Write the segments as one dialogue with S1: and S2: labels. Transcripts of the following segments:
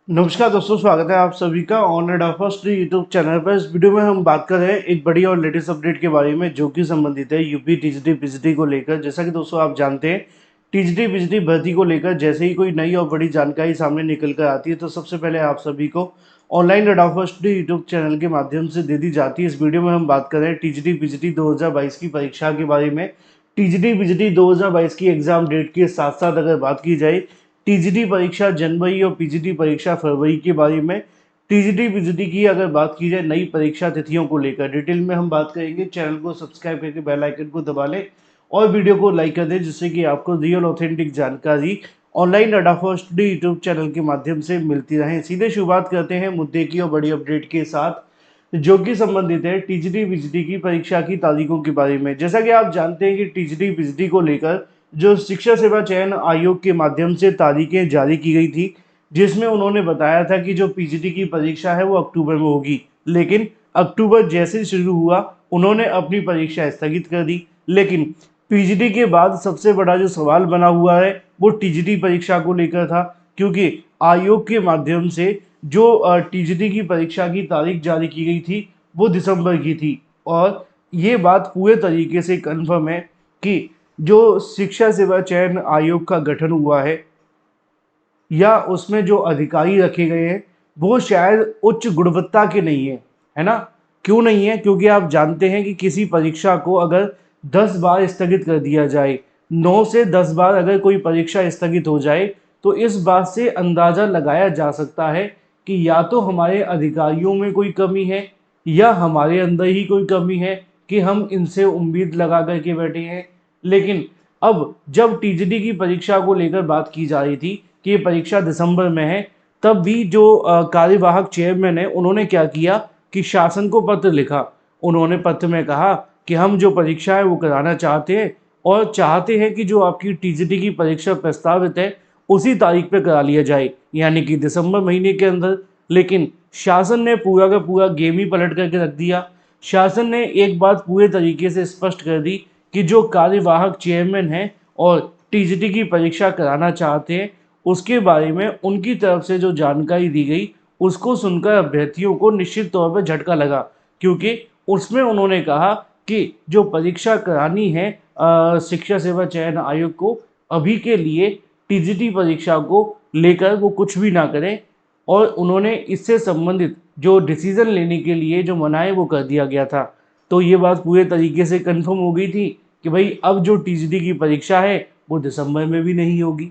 S1: नमस्कार दोस्तों, स्वागत है आप सभी का honour of first YouTube channel पर। इस वीडियो में हम बात कर रहे हैं एक बड़ी और लेटेस्ट अपडेट के बारे में जो कि संबंधित है यूपी टीजीटी पीजीटी को लेकर। जैसा कि दोस्तों आप जानते हैं, टीजीटी पीजीटी भर्ती को लेकर जैसे ही कोई नई और बड़ी जानकारी सामने निकल कर आती है तो सबसे पहले आप सभी को online radar first YouTube channel के माध्यम से दे दी जाती है। इस वीडियो में हम बात कर रहे हैं टीजीटी पीजीटी 2022 की परीक्षा के बारे में। टीजीटी पीजीटी 2022 की एग्जाम डेट के साथ साथ अगर बात की जाए टीजीटी परीक्षा जनवरी और पीजीटी परीक्षा फरवरी के बारे में, टीजीटी पीजीटी की अगर बात की जाए नई परीक्षा तिथियों को लेकर डिटेल में हम बात करेंगे। चैनल को सब्सक्राइब करके बेल आइकन को दबा लें और वीडियो को लाइक कर दें जिससे कि आपको रियल ऑथेंटिक जानकारी ऑनलाइन अड्डा फर्स्ट यूट्यूब चैनल के माध्यम से मिलती रहे। सीधे शुरुआत करते हैं मुद्दे की और बड़ी अपडेट के साथ जो कि संबंधित है टीजीटी पीजीटी की परीक्षा की तारीखों के बारे में। जैसा कि आप जानते हैं कि टीजीटी पीजीटी को लेकर जो शिक्षा सेवा चयन आयोग के माध्यम से तारीखें जारी की गई थी, जिसमें उन्होंने बताया था कि जो पीजीटी की परीक्षा है वो अक्टूबर में होगी, लेकिन अक्टूबर जैसे शुरू हुआ उन्होंने अपनी परीक्षा स्थगित कर दी। लेकिन पीजीटी के बाद सबसे बड़ा जो सवाल बना हुआ है वो टीजीटी परीक्षा को लेकर था, क्योंकि आयोग के माध्यम से जो टीजीटी की परीक्षा की तारीख जारी की गई थी वो दिसंबर की थी। और ये बात पूरे तरीके से कन्फर्म है कि जो शिक्षा सेवा चयन आयोग का गठन हुआ है या उसमें जो अधिकारी रखे गए हैं वो शायद उच्च गुणवत्ता के नहीं है ना। क्यों नहीं है? क्योंकि आप जानते हैं कि किसी परीक्षा को अगर 10 बार स्थगित कर दिया जाए, 9 से 10 बार अगर कोई परीक्षा स्थगित हो जाए तो इस बात से अंदाजा लगाया जा सकता है कि या तो हमारे अधिकारियों में कोई कमी है या हमारे अंदर ही कोई कमी है कि हम इनसे उम्मीद लगा करके बैठे हैं। लेकिन अब जब टीजीटी की परीक्षा को लेकर बात की जा रही थी कि ये परीक्षा दिसंबर में है, तब भी जो कार्यवाहक चेयरमैन है उन्होंने क्या किया कि शासन को पत्र लिखा। उन्होंने पत्र में कहा कि हम जो परीक्षा है वो कराना चाहते हैं और चाहते हैं कि जो आपकी टीजीटी की परीक्षा प्रस्तावित है उसी तारीख पे करा लिया जाए, यानी कि दिसंबर महीने के अंदर। लेकिन शासन ने पूरा का पूरा गेम ही पलट करके रख दिया। शासन ने एक बात पूरे तरीके से स्पष्ट कर दी कि जो कार्यवाहक चेयरमैन हैं और टीजीटी की परीक्षा कराना चाहते हैं उसके बारे में उनकी तरफ से जो जानकारी दी गई उसको सुनकर अभ्यर्थियों को निश्चित तौर पर झटका लगा, क्योंकि उसमें उन्होंने कहा कि जो परीक्षा करानी है शिक्षा सेवा चयन आयोग को, अभी के लिए टीजीटी परीक्षा को लेकर वो कुछ भी ना करें। और उन्होंने इससे संबंधित जो डिसीजन लेने के लिए जो मना है वो कर दिया गया था। तो ये बात पूरे तरीके से कंफर्म हो गई थी कि भाई अब जो टीजीटी की परीक्षा है वो दिसंबर में भी नहीं होगी,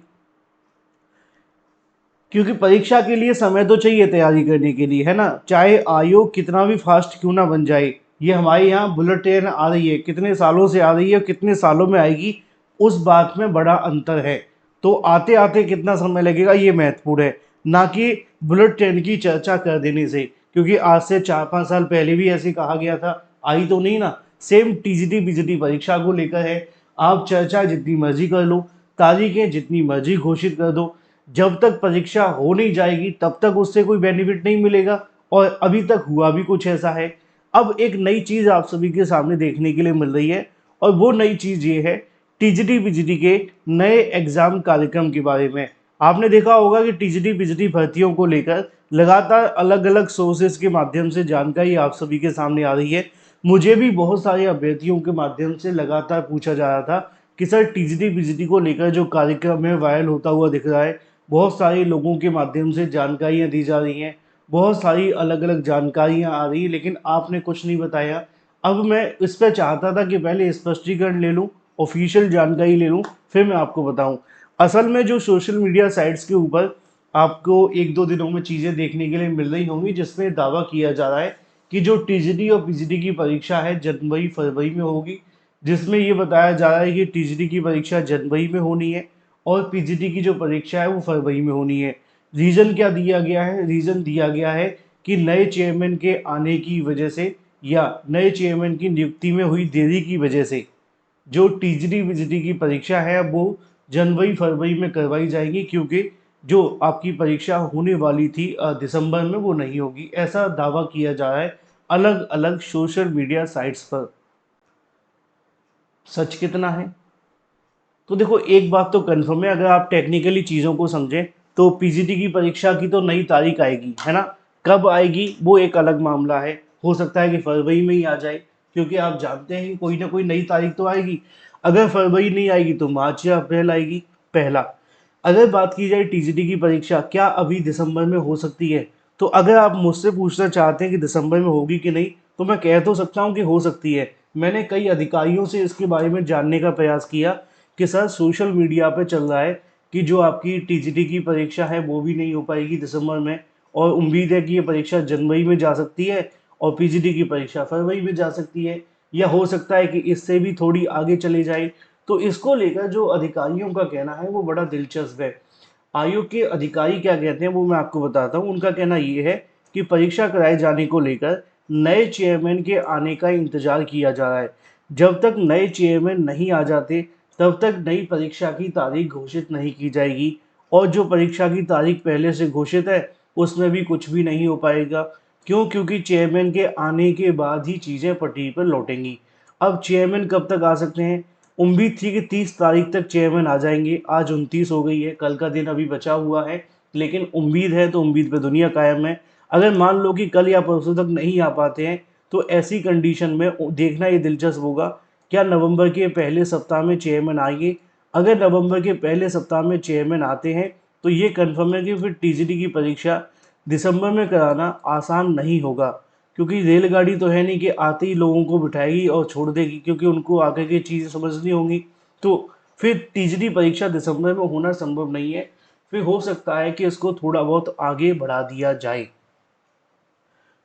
S1: क्योंकि परीक्षा के लिए समय तो चाहिए तैयारी करने के लिए, है ना। चाहे आयोग कितना भी फास्ट क्यों ना बन जाए, ये हमारे यहाँ बुलेट ट्रेन आ रही है, कितने सालों से आ रही है, कितने सालों में आएगी, उस बात में बड़ा अंतर है। तो आते आते कितना समय लगेगा ये महत्वपूर्ण है, ना कि बुलेट ट्रेन की चर्चा कर देने से। क्योंकि आज से 4-5 साल पहले भी ऐसे कहा गया था, आई तो नहीं ना। सेम टीजीटी पीजीटी परीक्षा को लेकर है। आप चर्चा जितनी मर्जी कर लो, तारीखें जितनी मर्जी घोषित कर दो, जब तक परीक्षा हो नहीं जाएगी तब तक उससे कोई बेनिफिट नहीं मिलेगा। और अभी तक हुआ भी कुछ ऐसा है। अब एक नई चीज़ आप सभी के सामने देखने के लिए मिल रही है, और वो नई चीज़ ये है टीजीटी पीजीटी के नए एग्जाम कार्यक्रम के बारे में। आपने देखा होगा कि टीजीटी पीजीटी भर्तियों को लेकर लगातार अलग अलग सोर्सेज के माध्यम से जानकारी आप सभी के सामने आ रही है। मुझे भी बहुत सारे अभ्यर्थियों के माध्यम से लगातार पूछा जा रहा था कि सर टीजीटी पीजीटी को लेकर जो कार्यक्रम है वायरल होता हुआ दिख रहा है, बहुत सारे लोगों के माध्यम से जानकारियाँ दी जा रही हैं, बहुत सारी अलग अलग जानकारियाँ आ रही हैं, लेकिन आपने कुछ नहीं बताया। अब मैं इस पर चाहता था कि पहले स्पष्टीकरण ले लूँ, ऑफिशियल जानकारी ले लूँ, फिर मैं आपको बताऊँ। असल में जो सोशल मीडिया साइट्स के ऊपर आपको 1-2 दिनों में चीज़ें देखने के लिए मिल रही होंगी जिसमें दावा किया जा रहा है कि जो टीजीटी और पीजीटी की परीक्षा है जनवरी फरवरी में होगी, जिसमें ये बताया जा रहा है कि टीजीटी की परीक्षा जनवरी में होनी है और पीजीटी की जो परीक्षा है वो फरवरी में होनी है। रीज़न क्या दिया गया है? रीज़न दिया गया है कि नए चेयरमैन के आने की वजह से या नए चेयरमैन की नियुक्ति में हुई देरी की वजह से जो टीजीटी पीजीटी की परीक्षा है वो जनवरी फरवरी में करवाई जाएगी, क्योंकि जो आपकी परीक्षा होने वाली थी दिसंबर में वो नहीं होगी, ऐसा दावा किया जा रहा है अलग अलग सोशल मीडिया साइट्स पर। सच कितना है? तो देखो, एक बात तो कन्फर्म है, अगर आप टेक्निकली चीज़ों को समझें तो पीजीटी की परीक्षा की तो नई तारीख आएगी, है ना। कब आएगी वो एक अलग मामला है, हो सकता है कि फरवरी में ही आ जाए, क्योंकि आप जानते हैं कि कोई ना कोई नई तारीख तो आएगी। अगर फरवरी नहीं आएगी तो मार्च या अप्रैल आएगी, पहला। अगर बात की जाए टीजीटी की परीक्षा क्या अभी दिसंबर में हो सकती है, तो अगर आप मुझसे पूछना चाहते हैं कि दिसंबर में होगी कि नहीं, तो मैं कह तो सकता हूँ कि हो सकती है। मैंने कई अधिकारियों से इसके बारे में जानने का प्रयास किया कि सर सोशल मीडिया पे चल रहा है कि जो आपकी टीजीटी की परीक्षा है वो भी नहीं हो पाएगी दिसंबर में, और उम्मीद है कि ये परीक्षा जनवरी में जा सकती है और पीजीटी की परीक्षा फरवरी में जा सकती है, या हो सकता है कि इससे भी थोड़ी आगे चले जाए। तो इसको लेकर जो अधिकारियों का कहना है वो बड़ा दिलचस्प है। आयोग के अधिकारी क्या कहते हैं वो मैं आपको बताता हूँ। उनका कहना ये है कि परीक्षा कराए जाने को लेकर नए चेयरमैन के आने का इंतजार किया जा रहा है। जब तक नए चेयरमैन नहीं आ जाते तब तक नई परीक्षा की तारीख घोषित नहीं की जाएगी, और जो परीक्षा की तारीख पहले से घोषित है उसमें भी कुछ भी नहीं हो पाएगा। क्यों? क्योंकि चेयरमैन के आने के बाद ही चीज़ें पटरी पर लौटेंगी। अब चेयरमैन कब तक आ सकते हैं? उम्मीद थी कि 30 तारीख तक चेयरमैन आ जाएंगे, आज 29 हो गई है, कल का दिन अभी बचा हुआ है, लेकिन उम्मीद है तो उम्मीद पे दुनिया कायम है। अगर मान लो कि कल या परसों तक नहीं आ पाते हैं तो ऐसी कंडीशन में देखना ये दिलचस्प होगा, क्या नवंबर के पहले सप्ताह में चेयरमैन आएंगे। अगर नवंबर के पहले सप्ताह में चेयरमैन आते हैं तो ये कन्फर्म है कि फिर टीजीटी की परीक्षा दिसंबर में कराना आसान नहीं होगा, क्योंकि रेलगाड़ी तो है नहीं कि आते ही लोगों को बिठाएगी और छोड़ देगी, क्योंकि उनको आगे की चीज़ें समझनी होंगी। तो फिर टीजीटी परीक्षा दिसंबर में होना संभव नहीं है। फिर हो सकता है कि इसको थोड़ा बहुत आगे बढ़ा दिया जाए।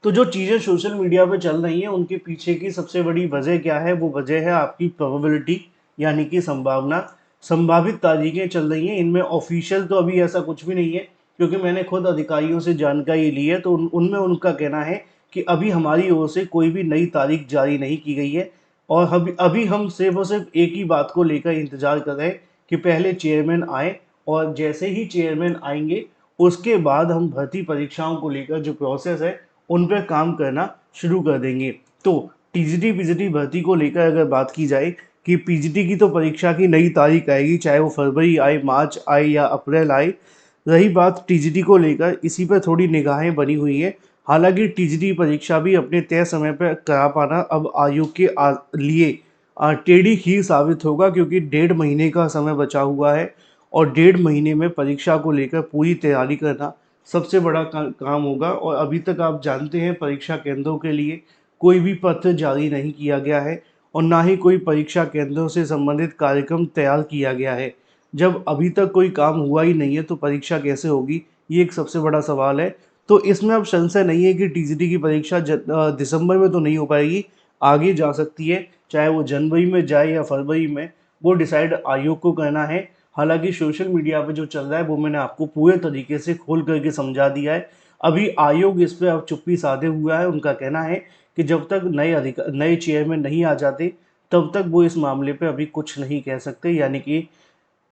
S1: तो जो चीज़ें सोशल मीडिया पे चल रही हैं उनके पीछे की सबसे बड़ी वजह क्या है? वो वजह है आपकी प्रोबेबिलिटी, यानी कि संभावना। संभावित तारीखें चल रही हैं, इनमें ऑफिशियल तो अभी ऐसा कुछ भी नहीं है, क्योंकि मैंने खुद अधिकारियों से जानकारी ली है तो उनमें उनका कहना है कि अभी हमारी ओर से कोई भी नई तारीख जारी नहीं की गई है, और अभी अभी हम सिर्फ और सिर्फ एक ही बात को लेकर इंतजार कर रहे हैं कि पहले चेयरमैन आए, और जैसे ही चेयरमैन आएंगे उसके बाद हम भर्ती परीक्षाओं को लेकर जो प्रोसेस है उन पर काम करना शुरू कर देंगे। तो टीजीटी पीजीटी भर्ती को लेकर अगर बात की जाए कि पीजीटी की तो परीक्षा की नई तारीख आएगी, चाहे वो फरवरी आए, मार्च आए या अप्रैल आए। रही बात टीजीटी को लेकर, इसी पर थोड़ी निगाहें बनी हुई हैं। हालांकि टीजीटी परीक्षा भी अपने तय समय पर करा पाना अब आयोग के लिए टेढ़ी खीर साबित होगा, क्योंकि 1.5 महीने का समय बचा हुआ है, और 1.5 महीने में परीक्षा को लेकर पूरी तैयारी करना सबसे बड़ा काम होगा। और अभी तक आप जानते हैं परीक्षा केंद्रों के लिए कोई भी पत्र जारी नहीं किया गया है, और ना ही कोई परीक्षा केंद्रों से संबंधित कार्यक्रम तैयार किया गया है। जब अभी तक कोई काम हुआ ही नहीं है तो परीक्षा कैसे होगी, ये एक सबसे बड़ा सवाल है। तो इसमें अब संशय नहीं है कि टीजीटी की परीक्षा दिसंबर में तो नहीं हो पाएगी, आगे जा सकती है, चाहे वो जनवरी में जाए या फरवरी में, वो डिसाइड आयोग को करना है। हालांकि सोशल मीडिया पे जो चल रहा है वो मैंने आपको पूरे तरीके से खोल करके समझा दिया है। अभी आयोग इस पे अब चुप्पी साधे हुआ है। उनका कहना है कि जब तक नए चेयरमैन नहीं आ जाते तब तक वो इस मामले पे अभी कुछ नहीं कह सकते, यानी कि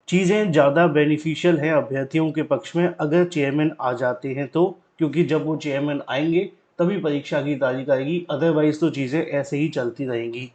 S1: चीज़ें ज़्यादा बेनिफिशियल हैं अभ्यर्थियों के पक्ष में अगर चेयरमैन आ जाते हैं तो, क्योंकि जब वो चेयरमैन आएंगे तभी परीक्षा की तारीख आएगी, अदरवाइज तो चीज़ें ऐसे ही चलती रहेंगी।